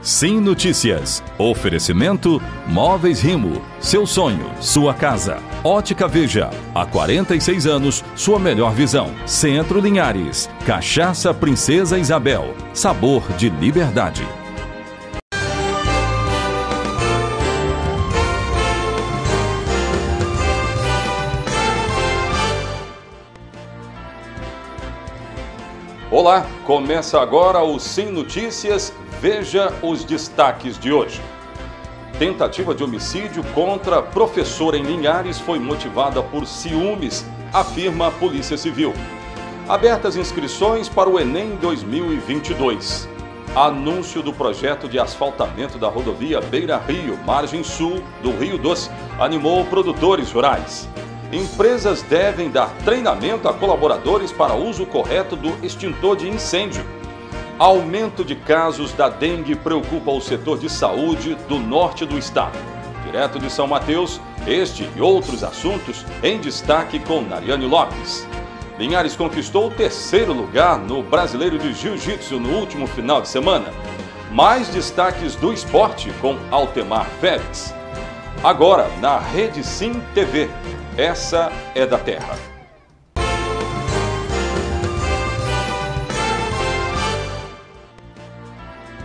Sim Notícias. Oferecimento Móveis Rimo. Seu sonho, sua casa. Ótica Veja. Há 46 anos, sua melhor visão. Centro Linhares. Cachaça Princesa Isabel. Sabor de liberdade. Olá, começa agora o Sim Notícias. Veja os destaques de hoje. Tentativa de homicídio contra professora em Linhares foi motivada por ciúmes, afirma a Polícia Civil. Abertas inscrições para o Enem 2022. Anúncio do projeto de asfaltamento da rodovia Beira Rio, margem sul do Rio Doce, animou produtores rurais. Empresas devem dar treinamento a colaboradores para uso correto do extintor de incêndio. Aumento de casos da dengue preocupa o setor de saúde do norte do estado. Direto de São Mateus, este e outros assuntos em destaque com Nariane Lopes. Linhares conquistou o 3º lugar no Brasileiro de Jiu-Jitsu no último final de semana. Mais destaques do esporte com Altemar Félix. Agora na Rede Sim TV. Essa é da Terra.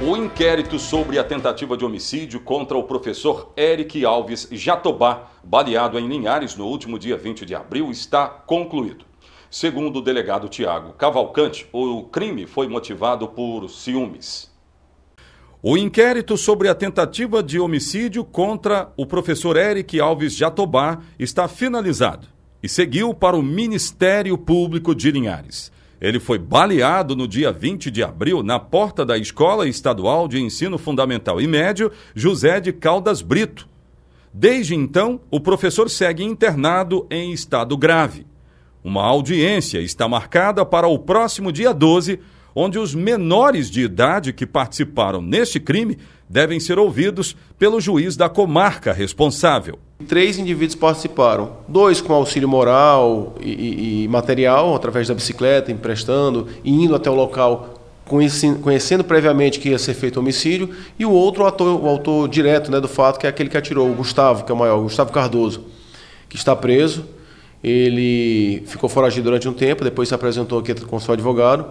O inquérito sobre a tentativa de homicídio contra o professor Eric Alves Jatobá, baleado em Linhares no último dia 20 de abril, está concluído. Segundo o delegado Tiago Cavalcante, o crime foi motivado por ciúmes. O inquérito sobre a tentativa de homicídio contra o professor Eric Alves Jatobá está finalizado e seguiu para o Ministério Público de Linhares. Ele foi baleado no dia 20 de abril na porta da Escola Estadual de Ensino Fundamental e Médio José de Caldas Brito. Desde então, o professor segue internado em estado grave. Uma audiência está marcada para o próximo dia 12, onde os menores de idade que participaram neste crime devem ser ouvidos pelo juiz da comarca responsável. 3 indivíduos participaram, 2 com auxílio moral e material, através da bicicleta, emprestando e indo até o local, conhecendo previamente que ia ser feito homicídio, e o outro, o autor direto, do fato, que é aquele que atirou, o Gustavo, que é o maior, o Gustavo Cardoso, que está preso. Ele ficou foragido durante um tempo, depois se apresentou aqui com seu advogado.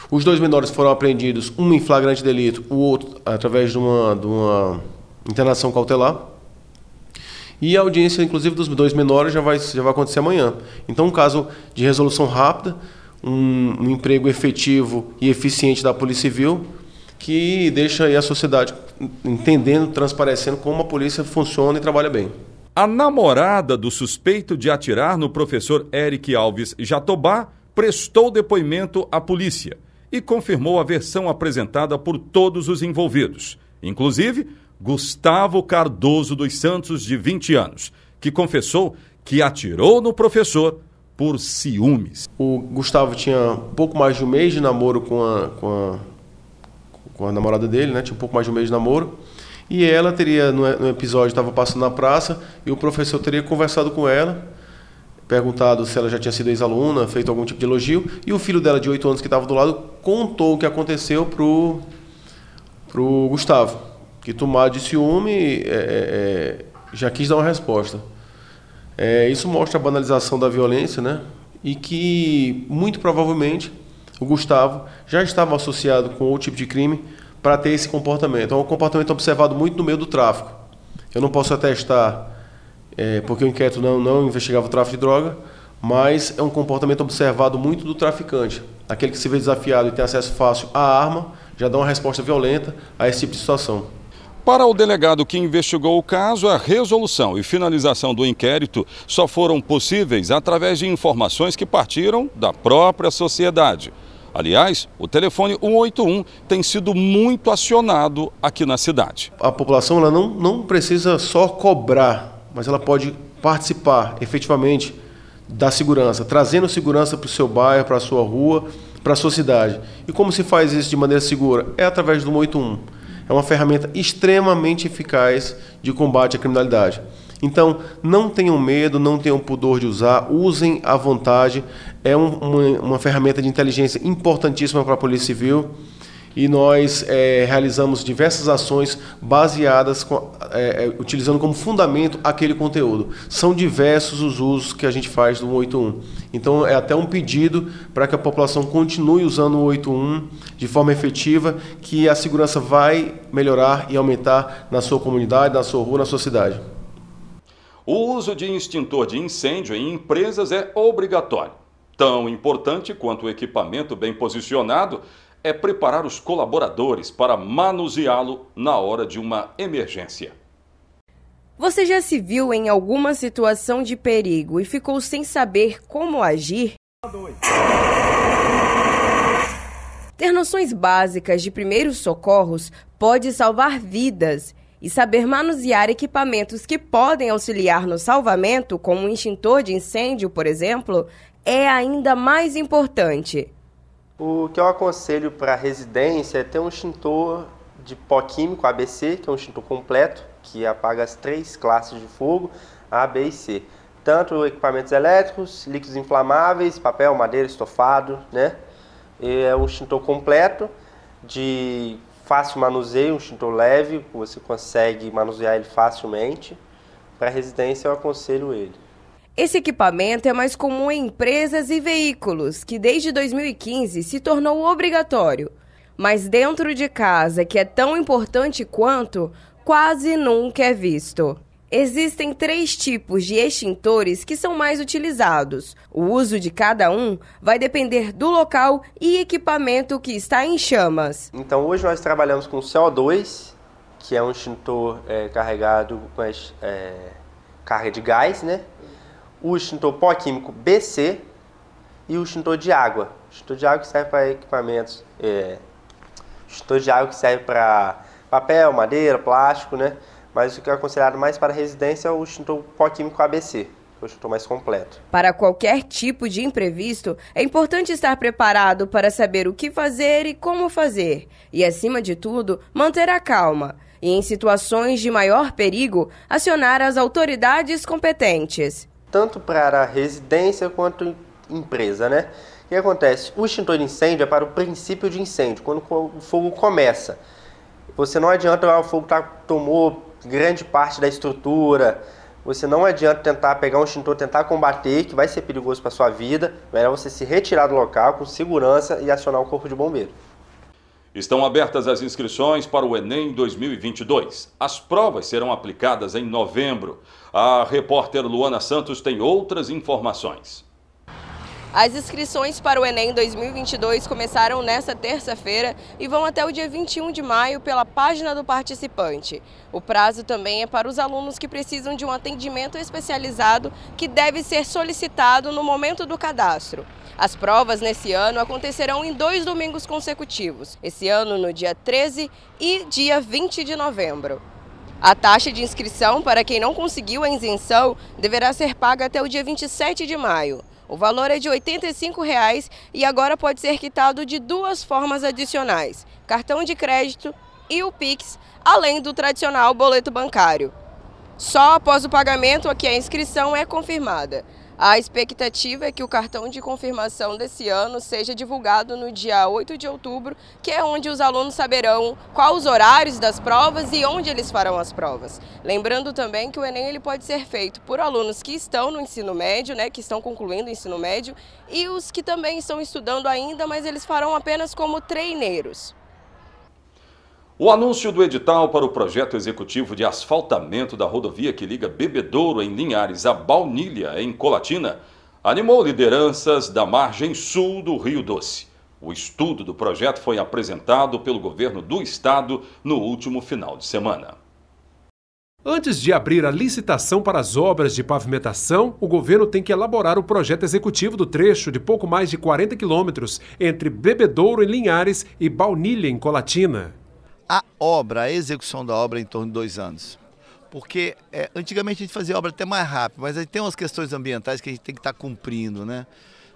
Os 2 menores foram apreendidos, um em flagrante delito, o outro através de uma internação cautelar. E a audiência, inclusive, dos 2 menores já vai acontecer amanhã. Então, um caso de resolução rápida, um emprego efetivo e eficiente da Polícia Civil, que deixa aí a sociedade entendendo, transparecendo como a polícia funciona e trabalha bem. A namorada do suspeito de atirar no professor Eric Alves Jatobá prestou depoimento à polícia e confirmou a versão apresentada por todos os envolvidos, inclusive Gustavo Cardoso dos Santos, de 20 anos, que confessou que atirou no professor por ciúmes. O Gustavo tinha um pouco mais de um mês de namoro com a namorada dele, tinha um pouco mais de um mês de namoro, e ela teria, no episódio, estava passando na praça, e o professor teria conversado com ela, perguntado se ela já tinha sido ex-aluna, feito algum tipo de elogio, e o filho dela, de 8 anos, que estava do lado, contou o que aconteceu pro Gustavo, que, tomado de ciúme, já quis dar uma resposta. Isso mostra a banalização da violência, e que, muito provavelmente, o Gustavo já estava associado com outro tipo de crime para ter esse comportamento. É um comportamento observado muito no meio do tráfico. Eu não posso atestar, porque o inquérito não investigava o tráfico de droga, mas é um comportamento observado muito do traficante. Aquele que se vê desafiado e tem acesso fácil à arma, já dá uma resposta violenta a esse tipo de situação. Para o delegado que investigou o caso, a resolução e finalização do inquérito só foram possíveis através de informações que partiram da própria sociedade. Aliás, o telefone 181 tem sido muito acionado aqui na cidade. A população ela não precisa só cobrar, mas ela pode participar efetivamente da segurança, trazendo segurança para o seu bairro, para a sua rua, para a sua cidade. E como se faz isso de maneira segura? É através do 181. É uma ferramenta extremamente eficaz de combate à criminalidade. Então, não tenham medo, não tenham pudor de usar, usem à vontade. É uma ferramenta de inteligência importantíssima para a Polícia Civil e nós realizamos diversas ações baseadas, utilizando como fundamento aquele conteúdo. São diversos os usos que a gente faz do 181. Então é até um pedido para que a população continue usando o 181 de forma efetiva, que a segurança vai melhorar e aumentar na sua comunidade, na sua rua, na sua cidade. O uso de extintor de incêndio em empresas é obrigatório. Tão importante quanto o equipamento bem posicionado é preparar os colaboradores para manuseá-lo na hora de uma emergência. Você já se viu em alguma situação de perigo e ficou sem saber como agir? Ter noções básicas de primeiros socorros pode salvar vidas. E saber manusear equipamentos que podem auxiliar no salvamento, como um extintor de incêndio, por exemplo, é ainda mais importante. O que eu aconselho para a residência é ter um extintor de pó químico ABC, que é um extintor completo, que apaga as 3 classes de fogo, A, B e C. Tanto equipamentos elétricos, líquidos inflamáveis, papel, madeira, estofado, né? É um extintor completo, de fácil manuseio, um extintor leve, você consegue manusear ele facilmente. Para a residência eu aconselho ele. Esse equipamento é mais comum em empresas e veículos, que desde 2015 se tornou obrigatório. Mas dentro de casa, que é tão importante quanto, quase nunca é visto. Existem 3 tipos de extintores que são mais utilizados. O uso de cada um vai depender do local e equipamento que está em chamas. Então hoje nós trabalhamos com o CO2, que é um extintor carregado com carga de gás, né? O extintor pó químico BC e o extintor de água. O extintor de água que serve para equipamentos, extintor de água que serve para papel, madeira, plástico, né? Mas o que é aconselhado mais para residência é o extintor pó químico ABC, que é o extintor mais completo. Para qualquer tipo de imprevisto, é importante estar preparado para saber o que fazer e como fazer. E, acima de tudo, manter a calma. E, em situações de maior perigo, acionar as autoridades competentes. Tanto para a residência quanto empresa, né? O que acontece? O extintor de incêndio é para o princípio de incêndio, quando o fogo começa. Você não adianta, o fogo tomou grande parte da estrutura, você não adianta tentar pegar um extintor, tentar combater, que vai ser perigoso para a sua vida. Melhor você se retirar do local com segurança e acionar o corpo de bombeiro. Estão abertas as inscrições para o Enem 2022. As provas serão aplicadas em novembro. A repórter Luana Santos tem outras informações. As inscrições para o Enem 2022 começaram nesta terça-feira e vão até o dia 21 de maio pela página do participante. O prazo também é para os alunos que precisam de um atendimento especializado que deve ser solicitado no momento do cadastro. As provas nesse ano acontecerão em 2 domingos consecutivos, esse ano no dia 13 e dia 20 de novembro. A taxa de inscrição para quem não conseguiu a isenção deverá ser paga até o dia 27 de maio. O valor é de R$ 85,00 e agora pode ser quitado de 2 formas adicionais: cartão de crédito e o Pix, além do tradicional boleto bancário. Só após o pagamento é que a inscrição é confirmada. A expectativa é que o cartão de confirmação desse ano seja divulgado no dia 8 de outubro, que é onde os alunos saberão quais os horários das provas e onde eles farão as provas. Lembrando também que o Enem ele pode ser feito por alunos que estão no ensino médio, né, que estão concluindo o ensino médio, e os que também estão estudando ainda, mas eles farão apenas como treineiros. O anúncio do edital para o projeto executivo de asfaltamento da rodovia que liga Bebedouro, em Linhares, a Baunilha, em Colatina, animou lideranças da margem sul do Rio Doce. O estudo do projeto foi apresentado pelo governo do estado no último final de semana. Antes de abrir a licitação para as obras de pavimentação, o governo tem que elaborar o projeto executivo do trecho de pouco mais de 40 quilômetros entre Bebedouro, em Linhares, e Baunilha, em Colatina. A execução da obra é em torno de 2 anos. Porque antigamente a gente fazia obra até mais rápido, mas aí tem umas questões ambientais que a gente tem que estar cumprindo, né?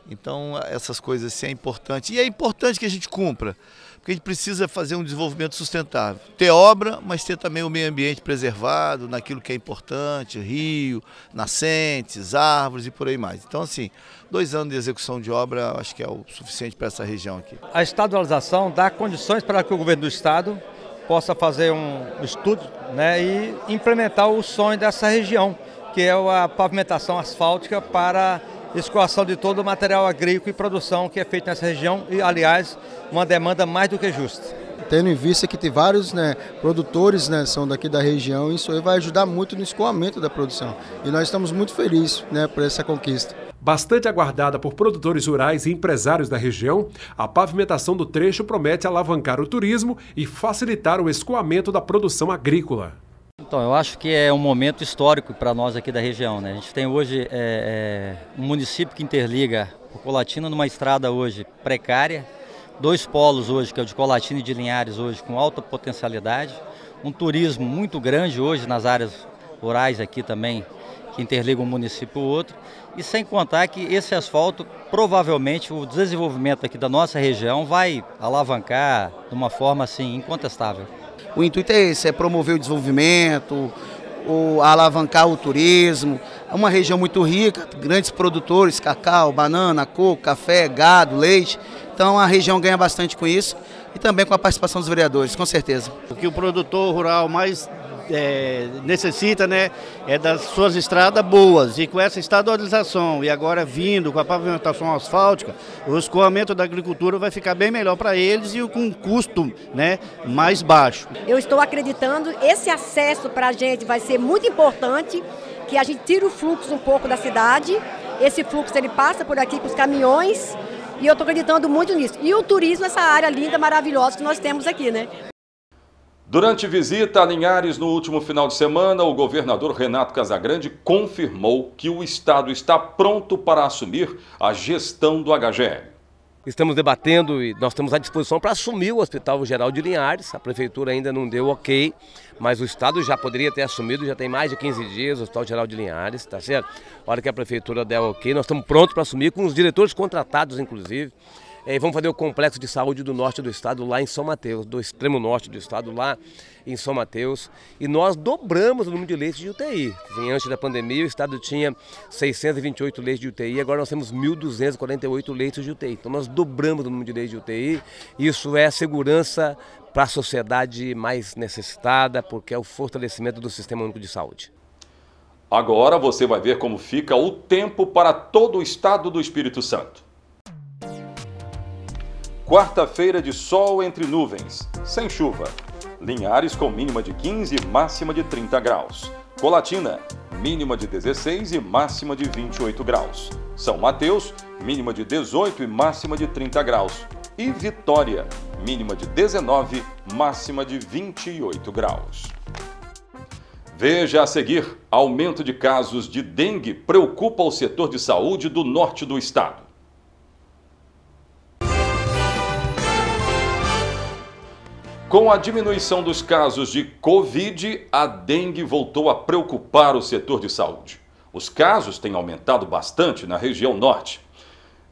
Então, essas coisas sim é importante. E é importante que a gente cumpra, porque a gente precisa fazer um desenvolvimento sustentável. Ter obra, mas ter também o meio ambiente preservado, naquilo que é importante, rio, nascentes, árvores e por aí mais. Então, assim, 2 anos de execução de obra, acho que é o suficiente para essa região aqui. A estadualização dá condições para que o governo do estado possa fazer um estudo, né, e implementar o sonho dessa região, que é a pavimentação asfáltica para escoação de todo o material agrícola e produção que é feito nessa região e, aliás, uma demanda mais do que justa. Tendo em vista que tem vários produtores são daqui da região, isso aí vai ajudar muito no escoamento da produção. E nós estamos muito felizes por essa conquista. Bastante aguardada por produtores rurais e empresários da região, a pavimentação do trecho promete alavancar o turismo e facilitar o escoamento da produção agrícola. Então, eu acho que é um momento histórico para nós aqui da região, né? A gente tem hoje um município que interliga o Colatina numa estrada hoje precária, 2 polos hoje, que é o de Colatina e de Linhares hoje, com alta potencialidade, um turismo muito grande hoje nas áreas rurais aqui também, que interliga um município ao outro, e sem contar que esse asfalto, provavelmente o desenvolvimento aqui da nossa região vai alavancar de uma forma assim incontestável. O intuito é esse, é promover o desenvolvimento, alavancar o turismo. É uma região muito rica, grandes produtores, cacau, banana, coco, café, gado, leite. Então a região ganha bastante com isso e também com a participação dos vereadores, com certeza. O que o produtor rural mais necessita, é das suas estradas boas, e com essa estadualização e agora vindo com a pavimentação asfáltica, o escoamento da agricultura vai ficar bem melhor para eles e com um custo mais baixo. Eu estou acreditando, esse acesso para a gente vai ser muito importante, que a gente tira o fluxo um pouco da cidade, esse fluxo ele passa por aqui com os caminhões, e eu estou acreditando muito nisso. E o turismo, essa área linda, maravilhosa que nós temos aqui, Durante visita a Linhares no último final de semana, o governador Renato Casagrande confirmou que o estado está pronto para assumir a gestão do HGL. Estamos debatendo e nós estamos à disposição para assumir o Hospital Geral de Linhares. A prefeitura ainda não deu ok, mas o estado já poderia ter assumido, já tem mais de 15 dias o Hospital Geral de Linhares, tá certo? A hora que a prefeitura der ok, nós estamos prontos para assumir, com os diretores contratados, inclusive. Vamos fazer o complexo de saúde do norte do estado lá em São Mateus, do extremo norte do estado lá em São Mateus. E nós dobramos o número de leitos de UTI. Antes da pandemia o estado tinha 628 leitos de UTI, agora nós temos 1.248 leitos de UTI. Então nós dobramos o número de leitos de UTI. Isso é segurança para a sociedade mais necessitada, porque é o fortalecimento do Sistema Único de Saúde. Agora você vai ver como fica o tempo para todo o estado do Espírito Santo. Quarta-feira de sol entre nuvens, sem chuva. Linhares com mínima de 15 e máxima de 30 graus. Colatina, mínima de 16 e máxima de 28 graus. São Mateus, mínima de 18 e máxima de 30 graus. E Vitória, mínima de 19, máxima de 28 graus. Veja a seguir, aumento de casos de dengue preocupa o setor de saúde do norte do estado. Com a diminuição dos casos de Covid, a dengue voltou a preocupar o setor de saúde. Os casos têm aumentado bastante na região norte.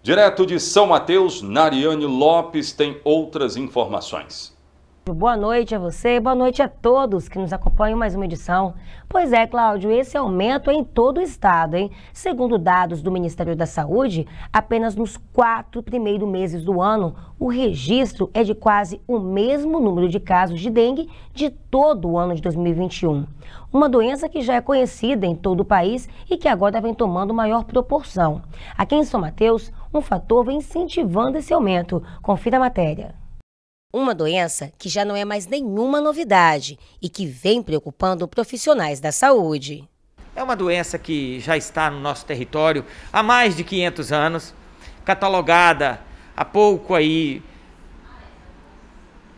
Direto de São Mateus, Nariane Lopes tem outras informações. Boa noite a você, boa noite a todos que nos acompanham em mais uma edição. Pois é, Cláudio, esse aumento é em todo o estado, hein? Segundo dados do Ministério da Saúde, apenas nos 4 primeiros meses do ano, o registro é de quase o mesmo número de casos de dengue de todo o ano de 2021. Uma doença que já é conhecida em todo o país e que agora vem tomando maior proporção. Aqui em São Mateus, um fator vem incentivando esse aumento. Confira a matéria. Uma doença que já não é mais nenhuma novidade e que vem preocupando profissionais da saúde. É uma doença que já está no nosso território há mais de 500 anos, catalogada há pouco aí,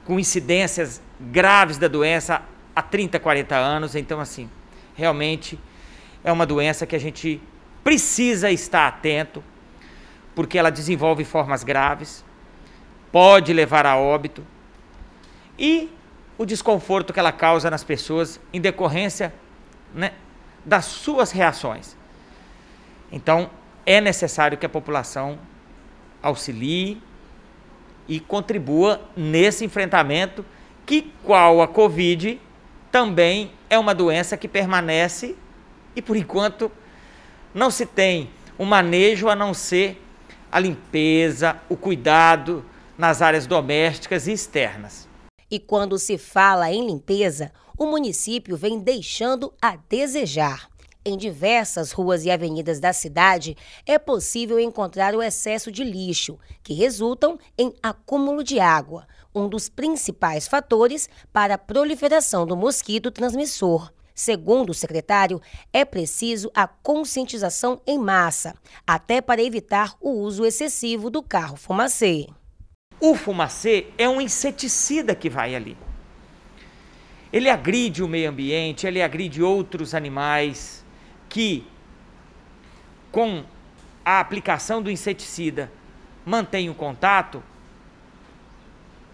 com incidências graves da doença há 30, 40 anos. Então, assim, realmente é uma doença que a gente precisa estar atento, porque ela desenvolve formas graves, pode levar a óbito, e o desconforto que ela causa nas pessoas em decorrência, das suas reações. Então, é necessário que a população auxilie e contribua nesse enfrentamento que, qual a Covid, também é uma doença que permanece e, por enquanto, não se tem um manejo a não ser a limpeza, o cuidado nas áreas domésticas e externas. E quando se fala em limpeza, o município vem deixando a desejar. Em diversas ruas e avenidas da cidade, é possível encontrar o excesso de lixo, que resultam em acúmulo de água, um dos principais fatores para a proliferação do mosquito transmissor. Segundo o secretário, é preciso a conscientização em massa, até para evitar o uso excessivo do carro fumacê. O fumacê é um inseticida que vai ali. Ele agride o meio ambiente, ele agride outros animais que, com a aplicação do inseticida, mantêm o contato,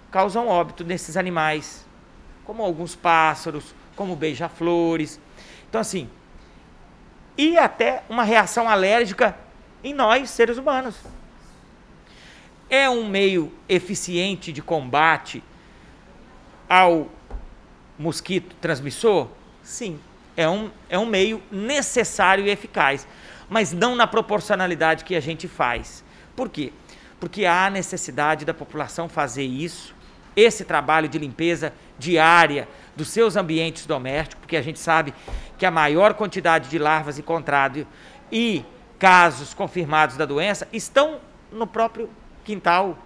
causam óbito nesses animais, como alguns pássaros, como beija-flores. Então, assim, e até uma reação alérgica em nós, seres humanos. É um meio eficiente de combate ao mosquito transmissor? Sim, é um meio necessário e eficaz, mas não na proporcionalidade que a gente faz. Por quê? Porque há necessidade da população fazer isso, esse trabalho de limpeza diária dos seus ambientes domésticos, porque a gente sabe que a maior quantidade de larvas encontradas e casos confirmados da doença estão no próprio quintal,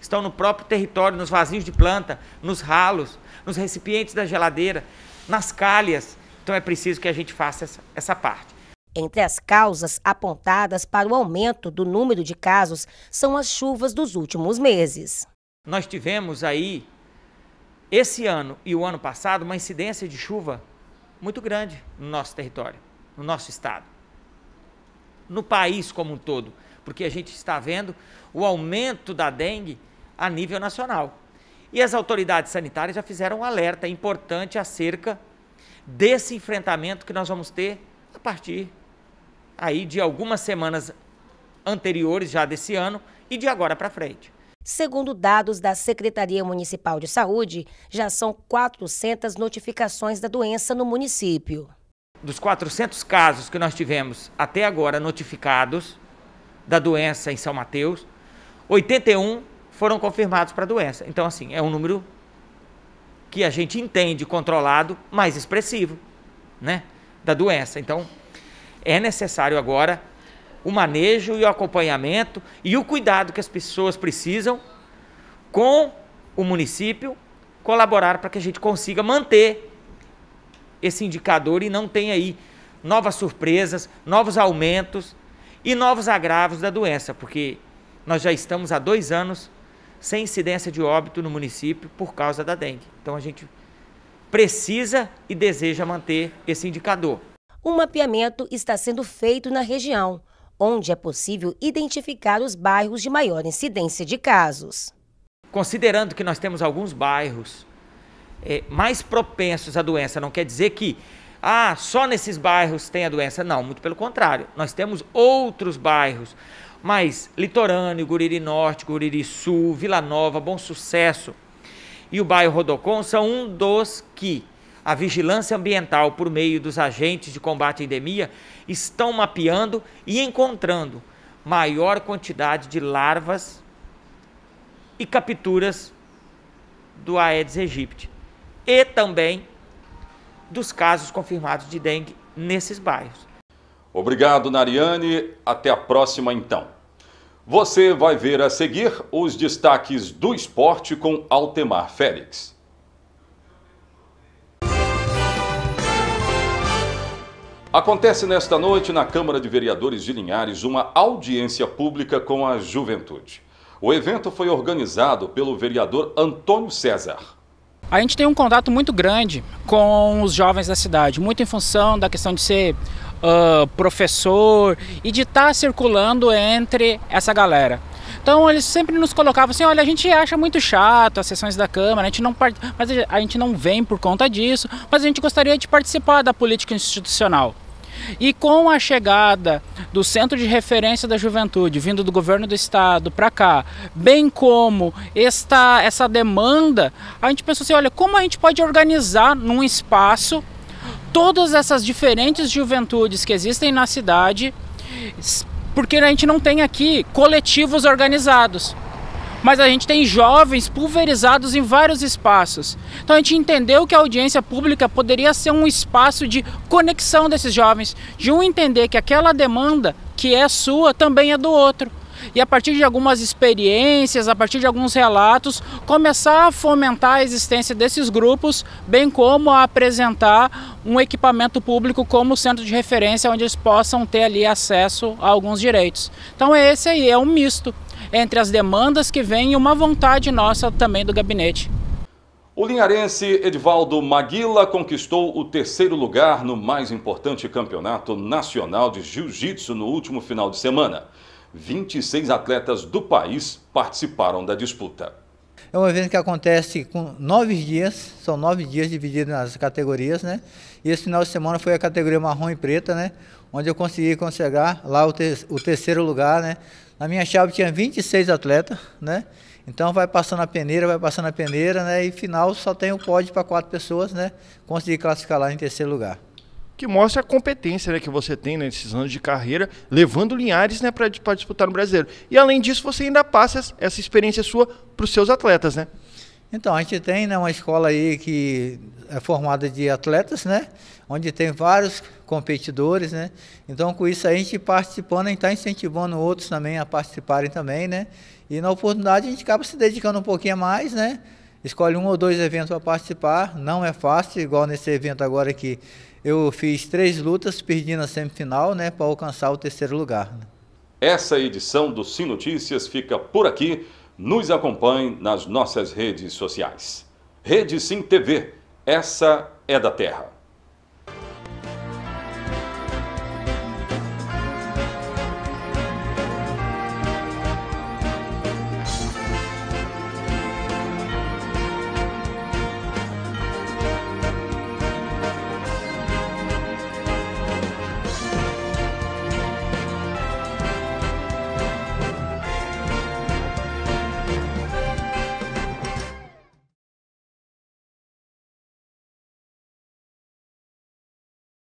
estão no próprio território, nos vazios de planta, nos ralos, nos recipientes da geladeira, nas calhas. Então é preciso que a gente faça essa parte. Entre as causas apontadas para o aumento do número de casos são as chuvas dos últimos meses. Nós tivemos aí, esse ano e o ano passado, uma incidência de chuva muito grande no nosso território, no nosso estado, no país como um todo, porque a gente está vendo o aumento da dengue a nível nacional. E as autoridades sanitárias já fizeram um alerta importante acerca desse enfrentamento que nós vamos ter a partir aí de algumas semanas anteriores já desse ano e de agora para frente. Segundo dados da Secretaria Municipal de Saúde, já são 400 notificações da doença no município. Dos 400 casos que nós tivemos até agora notificados da doença em São Mateus, 81 foram confirmados para a doença. Então, assim, é um número que a gente entende controlado, mais expressivo, né, da doença. Então, é necessário agora o manejo e o acompanhamento e o cuidado que as pessoas precisam com o município colaborar para que a gente consiga manter esse indicador e não tenha aí novas surpresas, novos aumentos e novos agravos da doença, porque nós já estamos há 2 anos sem incidência de óbito no município por causa da dengue. Então a gente precisa e deseja manter esse indicador. Um mapeamento está sendo feito na região, onde é possível identificar os bairros de maior incidência de casos. Considerando que nós temos alguns bairros mais propensos à doença, não quer dizer que só nesses bairros tem a doença. Não, muito pelo contrário. Nós temos outros bairros, mas Litorâneo, Guriri Norte, Guriri Sul, Vila Nova, Bom Sucesso e o bairro Rodocon são um dos que a vigilância ambiental, por meio dos agentes de combate à endemia, estão mapeando e encontrando maior quantidade de larvas e capturas do Aedes aegypti e também dos casos confirmados de dengue nesses bairros. Obrigado, Nariane. Até a próxima, então. Você vai ver a seguir os destaques do esporte com Altemar Félix. Acontece nesta noite na Câmara de Vereadores de Linhares uma audiência pública com a juventude. O evento foi organizado pelo vereador Antônio César. A gente tem um contato muito grande com os jovens da cidade, muito em função da questão de ser professor e de estar circulando entre essa galera. Então eles sempre nos colocavam assim, olha, a gente acha muito chato as sessões da Câmara, a gente não vem por conta disso, mas a gente gostaria de participar da política institucional. E com a chegada do Centro de Referência da Juventude, vindo do governo do estado para cá, bem como essa demanda, a gente pensou assim, olha, como a gente pode organizar num espaço todas essas diferentes juventudes que existem na cidade, porque a gente não tem aqui coletivos organizados, mas a gente tem jovens pulverizados em vários espaços. Então a gente entendeu que a audiência pública poderia ser um espaço de conexão desses jovens, de um entender que aquela demanda que é sua também é do outro. E a partir de algumas experiências, a partir de alguns relatos, começar a fomentar a existência desses grupos, bem como a apresentar um equipamento público como centro de referência, onde eles possam ter ali acesso a alguns direitos. Então esse aí é um misto entre as demandas que vêm e uma vontade nossa também do gabinete. O linharense Edivaldo Maguila conquistou o 3º lugar no mais importante campeonato nacional de jiu-jitsu no último final de semana. 26 atletas do país participaram da disputa. É um evento que acontece com 9 dias, são 9 dias divididos nas categorias, né? E esse final de semana foi a categoria marrom e preta, né? Onde eu consegui conseguir lá o 3º lugar, né? Na minha chave tinha 26 atletas, né? Então vai passando a peneira, né? E final só tem o pódio para 4 pessoas, né? Consegui classificar lá em 3º lugar. Que mostra a competência, né, que você tem nesses anos de carreira, levando Linhares, né, para disputar no Brasileiro. E além disso, você ainda passa essa experiência sua para os seus atletas, né? Então, a gente tem, né, uma escola aí que é formada de atletas, né, onde tem vários competidores, né. Então, com isso a gente participando, a gente está incentivando outros também a participarem também, né. E na oportunidade a gente acaba se dedicando um pouquinho mais, né. Escolhe 1 ou 2 eventos para participar, não é fácil, igual nesse evento agora que eu fiz 3 lutas, perdi na semifinal, né, para alcançar o 3º lugar. Essa edição do Sim Notícias fica por aqui. Nos acompanhe nas nossas redes sociais. Rede Sim TV, essa é da Terra.